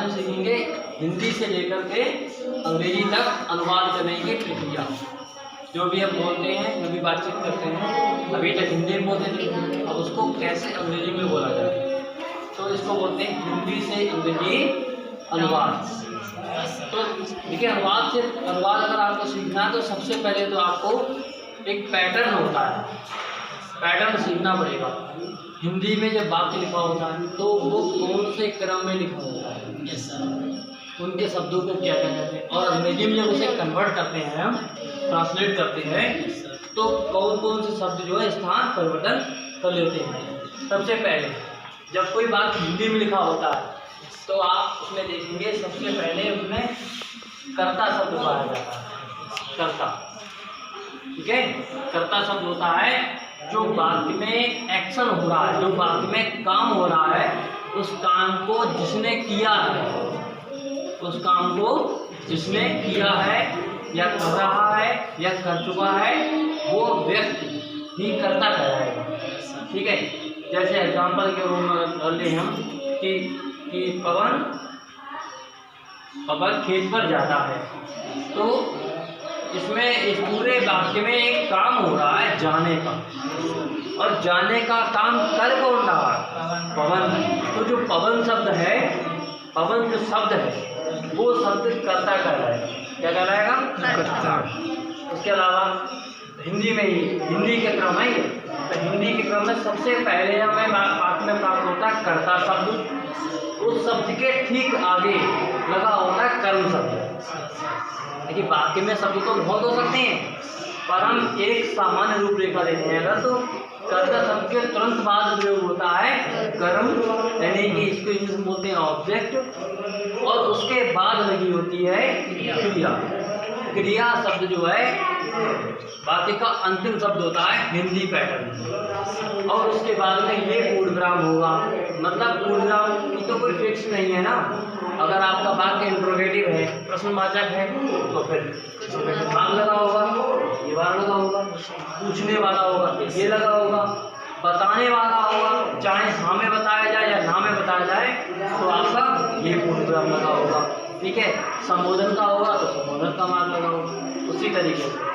हम सीखेंगे हिंदी से लेकर के अंग्रेजी तक अनुवाद करने की प्रक्रिया। जो भी हम बोलते हैं, जो भी बातचीत करते हैं, अभी तक हिंदी में बोलते थे, अब उसको कैसे अंग्रेजी में बोला जाए, तो इसको बोलते हैं हिंदी से अंग्रेजी अनुवाद। तो देखिए, अनुवाद अगर आपको सीखना है तो सबसे पहले तो आपको एक पैटर्न होता है, पैटर्न सीखना पड़ेगा। हिंदी में जब वाक्य लिखा होता है तो वो कौन से क्रम में लिखा होता है, उनके शब्दों को क्या कहते हैं, और अंग्रेजी में जब उसे कन्वर्ट करते हैं, हम ट्रांसलेट करते हैं, तो कौन कौन से शब्द जो है स्थान परिवर्तन कर लेते हैं। सबसे पहले जब कोई बात हिंदी में लिखा होता है तो आप उसमें देखेंगे सबसे पहले उसमें कर्ता शब्द पाया जाता है। कर्ता, ठीक है, कर्ता शब्द होता है जो वाक्य में एक्शन हो रहा है, जो वाक्य में काम हो रहा है, उस काम को जिसने किया है, उस काम को जिसने किया है या कर रहा है या कर चुका है, वो व्यक्ति ही कर्ता कहलाएगा। ठीक है, जैसे एग्जाम्पल के रूप में ले हम कि पवन खेत पर जाता है, तो इसमें इस पूरे वाक्य में एक काम हो रहा है जाने का, और जाने का काम कर कौन रहा है, पवन। तो जो पवन शब्द है, पवन जो शब्द है वो शब्द कर्ता कहलाएगा। क्या कहलाएगा? कर्ता। उसके अलावा हिंदी में ही, हिंदी के क्रम है ये, तो हिंदी के क्रम में सबसे पहले हमें वाक्य में प्राप्त होता है कर्ता शब्द, उस शब्द के ठीक आगे लगा होता है कर्म शब्द। देखिए, वाक्य में शब्द तो बहुत हो सकते हैं, पर हम एक सामान्य रूपरेखा देते हैं अगर, तो कर्ता शब्द के तुरंत बाद प्रयोग होता है कर्म, यानी कि इसको इंग्लिश में बोलते हैं ऑब्जेक्ट, और उसके बाद लगी होती है क्रिया। क्रिया शब्द जो है वाक्य का अंतिम शब्द होता है हिंदी पैटर्न, और उसके बाद में ये पूर्णविराम होगा। मतलब पूर्णविराम की तो कोई फिक्स नहीं है ना, अगर आपका वाक्य इंट्रोगेटिव है, प्रश्नवाचक है, तो फिर नाम लगा होगा, ये बार लगा होगा, पूछने वाला होगा, ये लगा होगा, बताने वाला होगा, चाहे हाँ में बताया जाए या ना में बताया जाए, तो आपका ये पूर्णविराम लगा होगा। ठीक है, संबोधन का होगा तो संबोधन का मान लगा होगा, उसी तरीके से।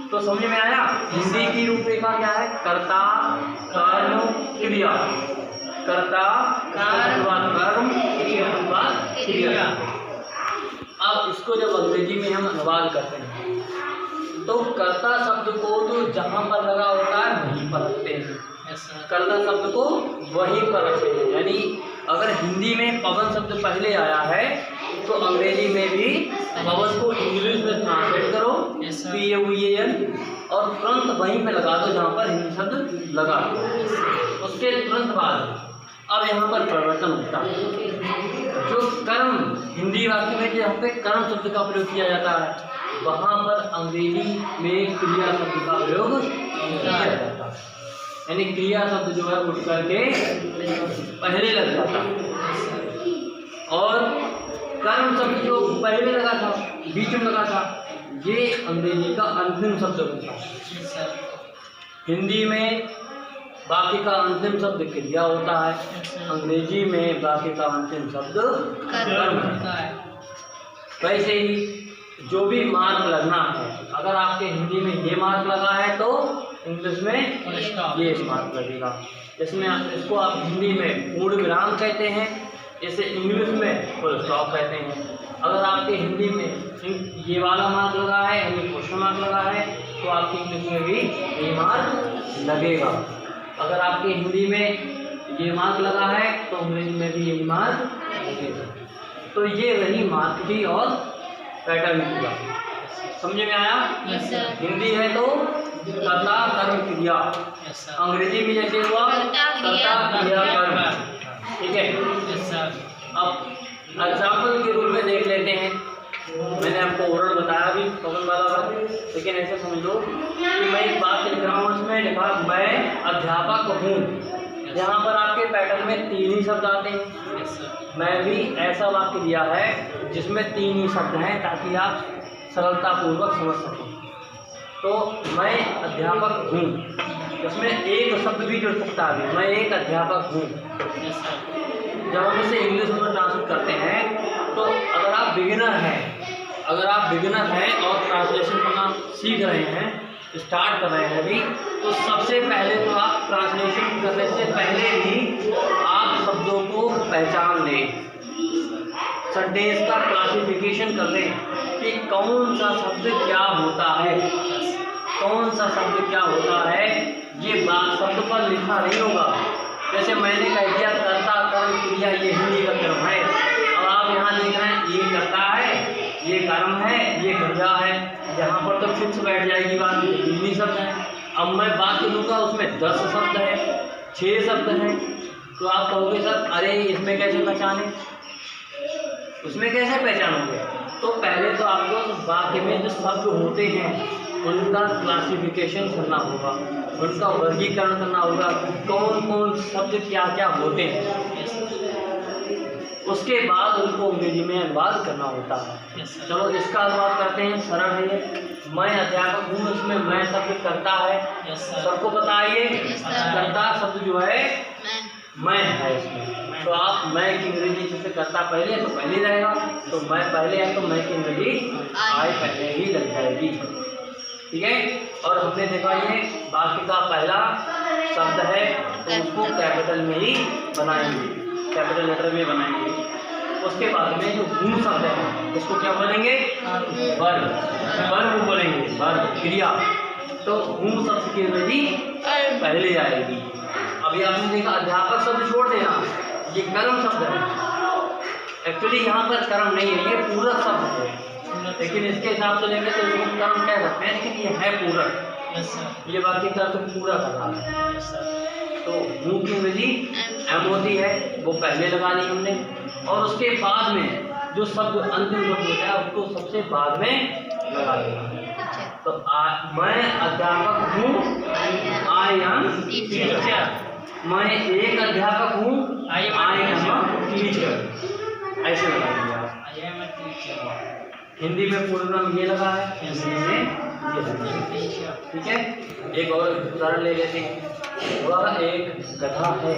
तो समझ में आया? हिंदी की रूपरेखा क्या है? कर्ता, कर्म, क्रिया। कर्ता, कर्म, क्रिया। अब इसको जब अंग्रेजी में हम अनुवाद करते हैं तो कर्ता शब्द को तो जहाँ पर लगा होता है वहीं पर रखते हैं, कर्ता शब्द को वहीं पर रखते हैं। यानी अगर हिंदी में पवन शब्द पहले आया है तो अंग्रेजी में भी पवन को इंग्लिश में ट्रांसलेट करो, PAVAN, और तुरंत वहीं पे लगा दो जहाँ पर हिंदी शब्द लगा दो। उसके तुरंत बाद अब यहाँ पर परिवर्तन होता है। जो कर्म हिंदी वाक्य में जहाँ पे कर्म शब्द का प्रयोग किया जाता है, वहाँ पर अंग्रेजी में क्रिया शब्द का प्रयोग किया जाता है। यानी क्रिया शब्द जो है उठ करके पहले लग जाता है, और कर्म शब्द जो पहले लगा था, बीच में लगा था, ये अंग्रेजी का अंतिम शब्द होता है। हिंदी में वाक्य का अंतिम शब्द क्रिया होता है, अंग्रेजी में वाक्य का अंतिम शब्द कर्म होता है। वैसे ही जो भी मार्क लगना है, अगर आपके हिंदी में ये मार्क लगा है तो इंग्लिश में ये मार्क लगेगा। इसमें इसको आप हिंदी में पूर्ण विराम कहते हैं, इसे इंग्लिश में फुल स्टॉप कहते हैं। अगर आपके हिंदी में ये वाला मार्क लगा है, यानी क्वेश्चन मार्क लगा है, तो आपकी इंग्लिश में भी ये मार्क लगेगा। अगर आपके हिंदी में ये मार्क लगा है तो अंग्रेजी में भी यही मार्क लगेगा। तो ये रही मार्क की और पैटर्न की बात। समझ में आया? हिंदी है तो कर्ता, कर्म, क्रिया। अंग्रेजी में जैसे हुआ कर्ता, क्रिया, कर्म। ठीक है, अब एग्जाम्पल के रूप में देख लेते हैं। मैंने आपको ओरल बताया भी पवन वाला बात, लेकिन ऐसे समझ लो कि मैं एक बात लिख रहा हूँ, उसमें लिखा मैं अध्यापक हूँ। यहाँ पर आपके पैटर्न में 3 ही शब्द आते हैं। मैं भी ऐसा वाक्य दिया है जिसमें 3 ही शब्द हैं, ताकि आप सरलतापूर्वक समझ सकें। तो मैं अध्यापक हूँ, इसमें एक शब्द भी जुड़ सकता है, मैं एक अध्यापक हूँ। जब हम इसे इंग्लिश में ट्रांसलेट करते हैं अगर आप बिगिनर हैं और ट्रांसलेशन करना सीख रहे हैं, स्टार्ट कर रहे हैं अभी, तो सबसे पहले तो आप ट्रांसलेशन करने से पहले ही आप शब्दों को पहचान लें, सेंटेंस का क्लासिफिकेशन कर लें कि कौन सा शब्द क्या होता है, कौन सा शब्द क्या होता है। ये बात शब्द पर लिखा नहीं होगा। जैसे मैंने कह दिया कर्ता कर्म क्रिया ये हिंदी का कर्म है, और आप यहाँ लिख रहे हैं ये कर्ता है, ये कर्म है, ये क्रिया है, यहाँ पर तो फिक्स बैठ जाएगी बात, हिंदी शब्द है। अब मैं बात करूँगा उसमें 10 शब्द है, 6 शब्द हैं, तो आप कहोगे सर अरे इसमें कैसे पहचाने, उसमें कैसे पहचानोगे। तो पहले तो आपको वाक्य में जो शब्द होते हैं उनका क्लासिफिकेशन करना होगा, उनका वर्गीकरण करना होगा, कौन कौन शब्द क्या क्या होते हैं, उसके बाद उनको अंग्रेजी में अनुवाद करना होता है। चलो इसका अनुवाद करते हैं, सरल है ये। मैं अध्यापक हूँ, इसमें मैं शब्द करता है, सबको बताइए करता शब्द जो है मैं है इसमें, तो आप मैं की अंग्रेजी जैसे करता पहले तो पहले रहेगा, तो मैं पहले है तो मैं की अंग्रेजी आई पहले ही लग जाएगी, ठीक है। और हमने देखा ये वाक्य का पहला शब्द है तो उसको कैपिटल में ही बनाएंगे, कैपिटल लेटर में बनाएंगे। उसके बाद में जो हूँ शब्द है उसको क्या बोलेंगे, वर्ब, वर्ब बोलेंगे, वर्ब क्रिया। तो हूँ शब्द की अंग्रेजी पहले आएगी। अभी आपने देखा अध्यापक शब्द छोड़ देना, ये कर्म शब्द है। एक्चुअली यहाँ पर कर्म नहीं है, ये पूरक शब्द है, लेकिन इसके हिसाब से लेंगे तो इसको कर्म कह सकते हैं, लेकिन ये है पूरक। ये वाक्य का तो पूरा कर रहा है। तो हूँ की अंग्रेजी एम होती है, वो पहले लगा ली हमने, और उसके बाद में जो शब्द अंतिम शब्द होता है उसको सबसे बाद में लगा देना। तो मैं अध्यापक हूँ, आई एम टीचर। मैं एक अध्यापक हूँ, आई एम टीचर, ऐसे लगा दिया। हिंदी में पूर्ण नाम ये लगा है, हिंदी में ये लगा है, ठीक है। एक और उदाहरण ले लेते हैं। वह एक गधा है,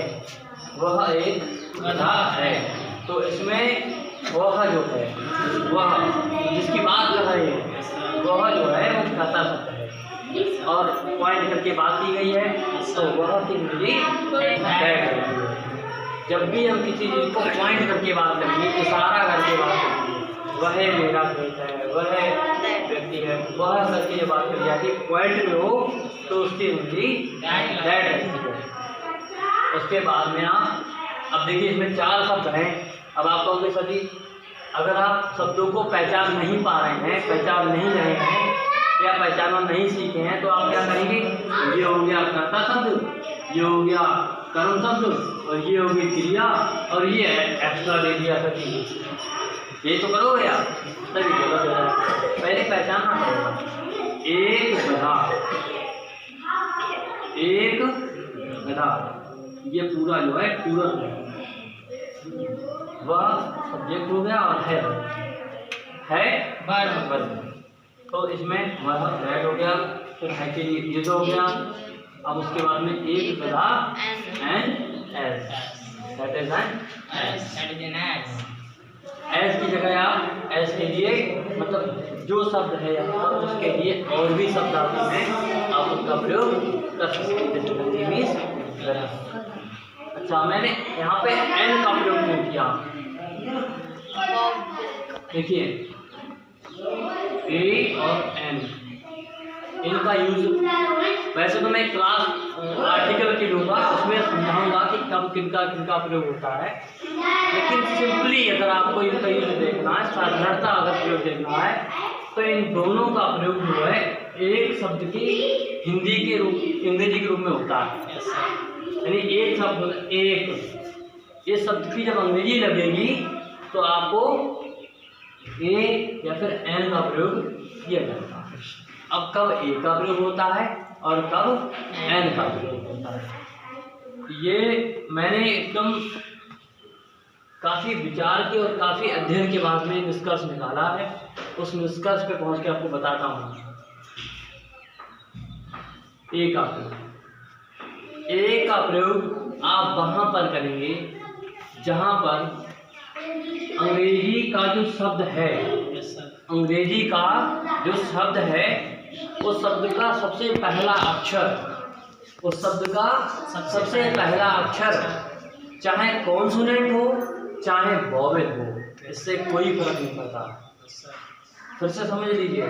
वह एक गधा है। तो इसमें वह जो है, वह जिसकी बात कर रहे हैं, वह जो है वो कर्ता शब्द है और पॉइंट करके बात की गई है, तो वह की अंग्रेजी दैट है। जब भी हम किसी चीज़ को पॉइंट करके बात करेंगे, इशारा करके बात करेंगे, वह मेरा खेत है, वह व्यक्ति है, वह करके जब बात करी जाती है पॉइंट में हो तो उसकी अंग्रेजी दैट है। उसके बाद में आप अब देखिए इसमें 4 शब्द हैं। अब आप कहोगे सर जी अगर आप शब्दों को पहचान नहीं पा रहे हैं, पहचान नहीं रहे हैं या पहचानना नहीं सीखे हैं, तो आप क्या करेंगे, ये हो गया कर्ता शब्द, ये हो गया कर्म शब्द, और ये हो गई क्रिया, और ये एक्स्ट्रा दे दिया सर जी, ये तो करोगे आप तभी गलत हो जाएगा। पहले पहचानना पड़ेगा। एक गधा, एक गधा, ये पूरा जो है पूरक है, वह सब्जेक्ट हो गया और है वर्ब। तो इसमें वह दैट हो गया, फिर है के लिए ये जो हो गया। अब उसके बाद में एक गधा and S, that is an S. S की जगह आप एस के लिए मतलब जो शब्द है यहाँ पर उसके लिए और भी शब्द आते हैं, आप उनका प्रयोग कर सकते हैं। अच्छा मैंने यहाँ पे एन का प्रयोग क्यों किया, देखिए ए और एन इनका यूज वैसे तो मैं क्लास आर्टिकल की लूँगा, उसमें समझाऊंगा कि कब किनका किनका प्रयोग होता है, लेकिन सिंपली अगर आपको इनका यूज देखना है, साधारणता अगर प्रयोग देखना है, तो इन दोनों का प्रयोग जो है एक शब्द की हिंदी के रूप अंग्रेजी के रूप में होता है। यानी एक शब्द एक, ये शब्द की जब अंग्रेजी लगेगी तो आपको ए या फिर एन का प्रयोग किया जाता है। अब कब ए का प्रयोग होता है और कब एन का प्रयोग होता है, ये मैंने एकदम काफ़ी विचार के और काफ़ी अध्ययन के बाद में निष्कर्ष निकाला है। उस निष्कर्ष पे पहुंच के आपको बताता हूँ। ए का प्रयोग, ए का प्रयोग आप वहाँ पर करेंगे जहाँ पर अंग्रेजी का जो शब्द है अंग्रेजी का जो शब्द है उस शब्द का सबसे पहला अक्षर, उस शब्द का सबसे पहला अक्षर चाहे कॉन्सोनेंट हो चाहे वॉवेल हो, इससे कोई फर्क नहीं पड़ता। फिर से समझ लीजिए,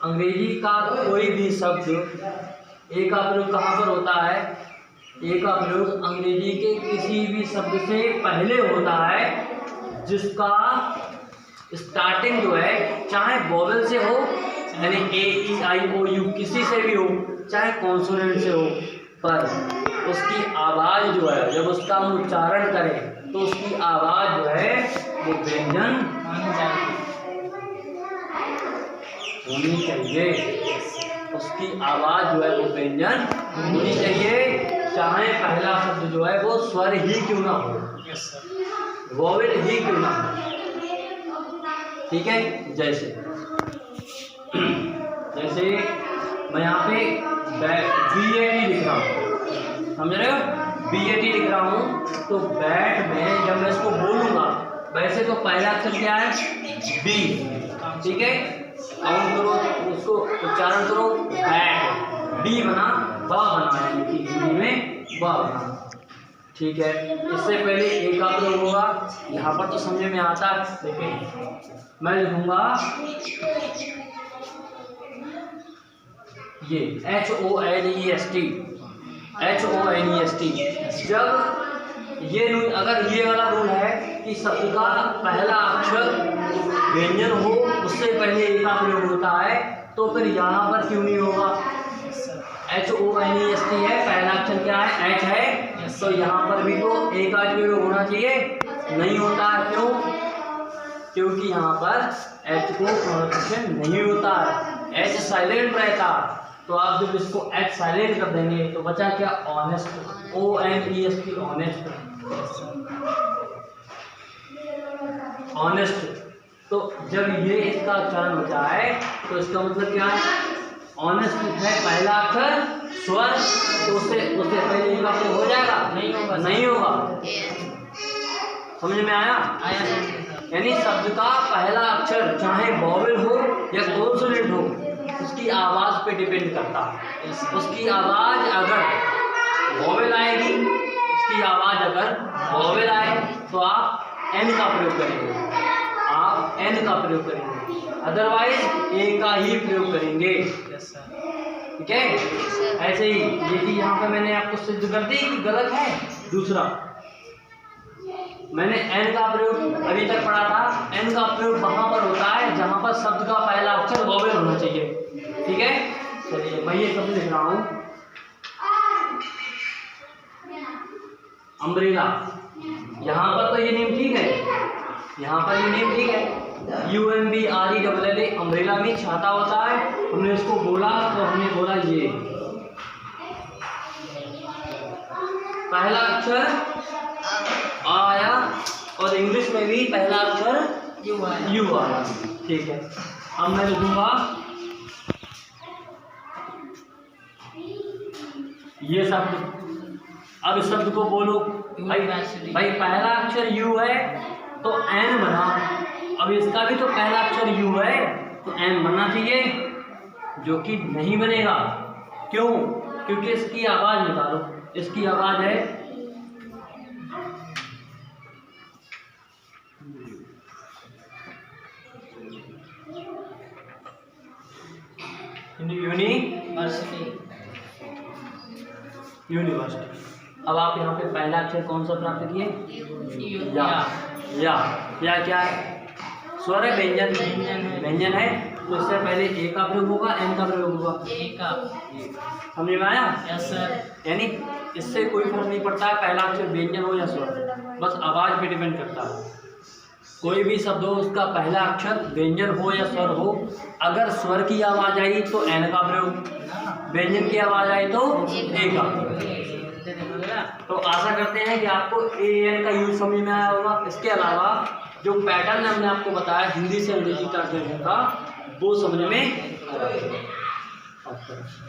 अंग्रेजी का कोई भी शब्द ए का प्रयोग कहाँ पर होता है? ए का प्रयोग अंग्रेजी के किसी भी शब्द से पहले होता है जिसका स्टार्टिंग जो है चाहे वॉवेल से हो, यानी ए ई आई ओ यू किसी से भी हो, चाहे कॉन्सोनेंट से हो, पर उसकी आवाज़ जो है जब उसका हम उच्चारण करें तो उसकी आवाज़ जो है वो व्यंजन होनी चाहिए। उसकी आवाज़ जो है वो व्यंजन होनी चाहिए, चाहे पहला शब्द जो है वो स्वर ही क्यों ना हो, वॉवेल ही क्यों ना हो। ठीक है, जैसे मैं यहाँ पे BAT लिख रहा हूँ, समझ रहे हो? BAT लिख रहा हूँ तो बैट में जब मैं इसको बोलूँगा, वैसे तो पहला अक्षर क्या है? बी, ठीक है, काउंट करो, उसको उच्चारण करो, बैट, बी बना, बा बना, यानी कि हिंदी में बा बना। ठीक है, इससे पहले ए का प्रयोग होगा, यहाँ पर तो समझ में आता है। देखिए मैं लिखूंगा ये HONEST, जब ये रूल, अगर ये वाला रूल है कि शब्द का पहला अक्षर व्यंजन हो उससे पहले ए का प्रयोग होता है, तो फिर यहाँ पर क्यों नहीं होगा? HONEST है, पहला अक्षर क्या है? H है, तो यहाँ पर भी तो ए का प्रयोग होना चाहिए, नहीं होता है। क्यों? क्योंकि यहाँ पर H को प्रोनाउंसिएशन नहीं होता है, H साइलेंट रहता। तो आप जब इसको H साइलेंट कर देंगे तो बचा क्या? Honest, ONEST, honest, honest. तो जब ये इसका उच्चारण होता है तो इसका मतलब क्या है? ऑनेस्ट है पहला अक्षर स्वर, तो उससे पहले ये वाक्य हो जाएगा? नहीं होगा, नहीं होगा। समझ में आया? यानी शब्द का पहला अक्षर चाहे वॉवेल हो या कॉन्सोनेंट हो, उसकी आवाज़ पे डिपेंड करता है। उसकी आवाज़ अगर वॉवेल आएगी, उसकी आवाज़ अगर वॉवेल आए तो आप एन का प्रयोग करेंगे, आप एन का प्रयोग करेंगे, अदरवाइज ए का ही प्रयोग करेंगे। ठीक है, ऐसे ही ये चीज यहाँ पे मैंने आपको सिद्ध कर दी कि गलत है। दूसरा, मैंने एन का प्रयोग अभी तक पढ़ा था, एन का प्रयोग वहां पर होता है जहां पर शब्द का पहला अक्षर वॉवेल होना चाहिए। ठीक है, चलिए मैं ये शब्द लिख रहा हूं, अम्ब्रेला। यहाँ पर तो ये नेम ठीक है, यहाँ पर ये नेम ठीक है, UMBRELLA, अम्ब्रेला में छाता होता है। हमने इसको बोला तो हमने बोला ये पहला अक्षर आ आया, और इंग्लिश में भी पहला अक्षर यू आया। ठीक है, अब मैं लिखूंगा ये शब्द। अब इस शब्द को बोलो भाई पहला अक्षर यू है तो एन बना, अब इसका भी तो पहला अक्षर यू है तो एन बनना चाहिए, जो कि नहीं बनेगा। क्यों? क्योंकि इसकी आवाज निकालो, इसकी आवाज है यूनिवर्सिटी। अब आप यहाँ पे पहला अक्षर कौन सा प्राप्त किए? या क्या है? स्वर है, व्यंजन है, तो इससे पहले ए का प्रयोग होगा, एन का प्रयोग होगा, ए का। समझ में आया? Yes sir. यानी इससे कोई फर्क नहीं पड़ता है पहला अक्षर व्यंजन हो या स्वर, बस आवाज पे डिपेंड करता है। कोई भी शब्द हो उसका पहला अक्षर व्यंजन हो या स्वर हो, अगर स्वर की आवाज आई तो एन का प्रयोग, व्यंजन की आवाज आई तो ए का। तो आशा करते हैं कि आपको ए एन का यूज समझ में आया होगा। इसके अलावा जो पैटर्न हमने आपको बताया हिंदी से अंग्रेजी ट्रांसलेशन का, वो समझ में आया।